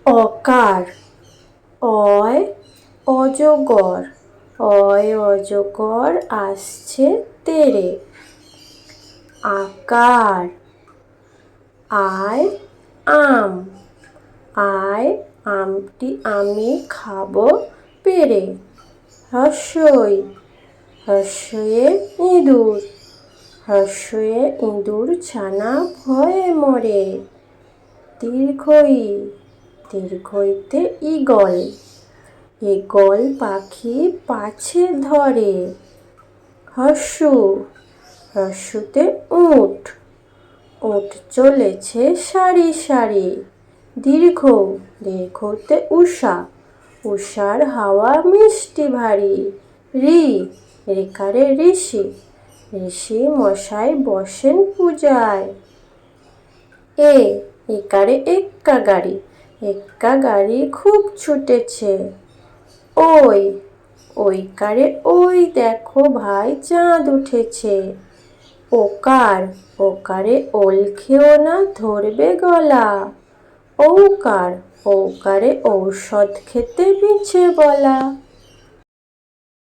অকার, অয় অজগর, অয় অজগর আসছে তেড়ে। আকার, আয় আম, আয় আমটি আমি খাবো পেড়ে। হর্ষই, হর্ষয়ে ইঁদুর, হর্ষয়ে ইঁদুর ছানা ভয়ে মরে। দীর্ঘই, দীর্ঘইতে ঈগল, ঈগল পাখি পাছে ধরে। হর্ষু, হর্ষুতে উট, উট চলেছে সারি সারি। দীর্ঘ, দীর্ঘতে উষা, উষার হাওয়া মিষ্টি ভারী। ঋ, ঋকারে ঋষি, ঋষি মশাই বসেন পূজায়। এ, একারে এক্কা গাড়ি, এক্কা গাড়ি খুব ছুটেছে। ওই, ওইকারে ওই দেখো ভাই চাঁদ উঠেছে। ওকার, ওকারে ওল খেও না ধরবে গলা। ঔকার, ঔকারে ঔষধ খেতে মিছে বলা।